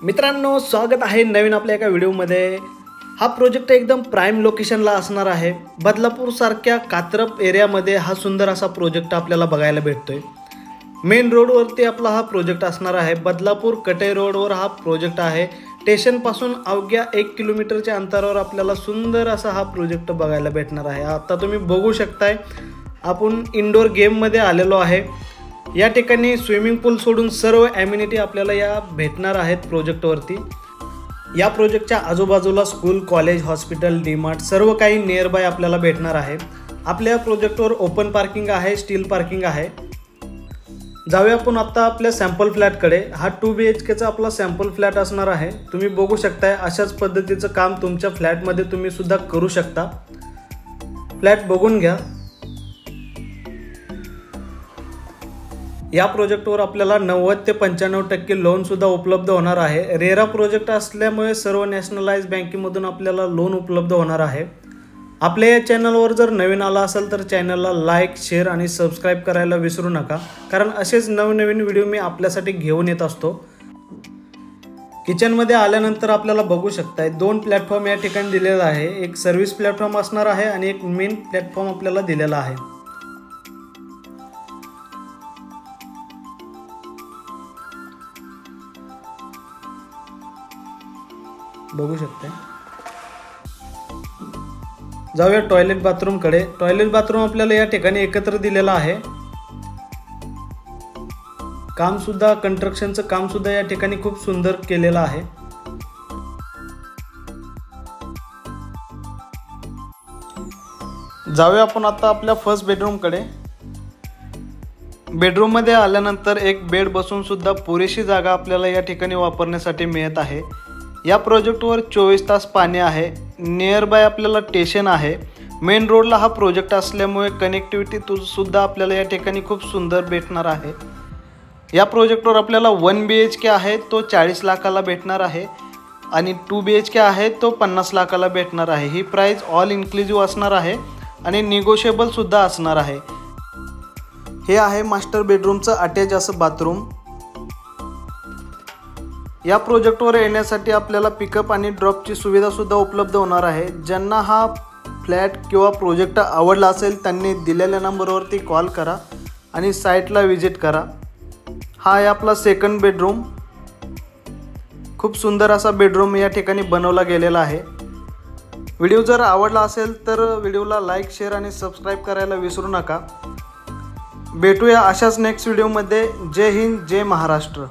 मित्रांनो, स्वागत आहे नवीन आपल्या एका व्हिडिओमध्ये। हा प्रोजेक्ट एकदम प्राइम लोकेशनला असणार आहे। बदलापूर सारख्या कात्रप एरियामध्ये हा सुंदर असा प्रोजेक्ट आपल्याला बघायला भेटतोय। मेन रोडवरती आपला हा प्रोजेक्ट असणार आहे। बदलापूर कटई रोडवर हा प्रोजेक्ट आहे। स्टेशन पासून अवघ्या 1 किलोमीटरच्या अंतरावर आपल्याला सुंदर असा हा प्रोजेक्ट बघायला भेटणार आहे। आता तुम्ही बघू शकताय आपण इंडोर गेम मध्ये आलेलो आहे। या ठिकाणी स्विमिंग पूल सोडून सर्व ॲम्युनिटी आपल्याला या भेटणार आहेत प्रोजेक्टवरती। या प्रोजेक्टच्या आजूबाजूला स्कूल, कॉलेज, हॉस्पिटल, डीमार्ट सर्व काही नियर बाय आपल्याला भेटणार आहे। आपल्या प्रोजेक्टवर ओपन पार्किंग आहे, स्टील पार्किंग आहे। जाऊया आपण आता आपल्या सॅम्पल फ्लॅटकडे। हा 2 BHK चा आपला सॅम्पल फ्लॅट असणार आहे। तुम्ही बघू शकताय अशाच पद्धतीचं काम तुमच्या फ्लॅटमध्ये तुम्ही सुद्धा करू शकता। फ्लॅट बघून घ्या। या प्रोजेक्टवर आपल्याला 90 ते 95% लोन सुद्धा उपलब्ध होणार आहे। रेरा प्रोजेक्ट असल्यामुळे सर्व नॅशनलाइज बँकेमधून आपल्याला लोन उपलब्ध होणार आहे। आपल्या या चॅनलवर जर नवीन आला असेल तर चॅनलला लाईक, शेअर आणि सबस्क्राइब करायला विसरू नका, कारण असेच नवनवीन व्हिडिओ मी आपल्यासाठी घेऊन येत असतो। किचनमध्ये आल्यानंतर आपल्याला बघू शकताय 2 प्लॅटफॉर्म या ठिकाणी दिलेला आहे। एक सर्व्हिस प्लॅटफॉर्म असणार आहे आणि एक मेन प्लॅटफॉर्म आपल्याला दिलेला आहे। बघू शकते। जाऊया टॉयलेट बाथरूम कडे। टॉयलेट बाथरूम आपल्याला या ठिकाणी एकत्र दिलेला आहे। काम सुद्धा कंस्ट्रक्शनचं काम सुद्धा या ठिकाणी खूप सुंदर केलेलं आहे। जाऊया आपण आता आपल्या फर्स्ट बेडरूम कडे। बेडरूम मध्ये आल्यानंतर एक बेड बसून सुद्धा पुरेशी जागा आपल्याला या ठिकाणी वापरण्यासाठी मिळत आहे। या प्रोजेक्टवर 24 तास पाणी आहे। नियर बाय आपल्याला स्टेशन आहे। मेन रोडला हा प्रोजेक्ट असल्यामुळे कनेक्टिव्हिटी सुद्धा आपल्याला या ठिकाणी खूप सुंदर भेटणार आहे। या प्रोजेक्टवर आपल्याला 1 BHK आहे तो 40 लाखाला भेटणार आहे आणि 2 BHK आहे तो 50 लाखाला भेटणार आहे। ही प्राइस ऑल इन्क्लुसिव्ह असणार आहे आणि निगोशिएबल सुद्धा असणार आहे। हे आहे मास्टर बेडरूमचं अटॅच असं बाथरूम। या प्रोजेक्टवर येण्यासाठी आपल्याला पिकअप आणि ड्रॉपची सुविधा सुद्धा उपलब्ध होणार आहे। ज्यांना हा फ्लॅट किंवा प्रोजेक्ट आवडला असेल त्यांनी दिलेल्या नंबरवरती कॉल करा आणि साईटला व्हिजिट करा। हा आहे आपला सेकंड बेडरूम। खूप सुंदर असा बेडरूम या ठिकाणी बनवला गेलेला आहे। व्हिडिओ जर आवडला असेल तर व्हिडिओला लाईक, शेअर आणि सबस्क्राइब करायला विसरू नका। भेटूया अशाच नेक्स्ट व्हिडिओमध्ये। जय हिंद, जय महाराष्ट्र।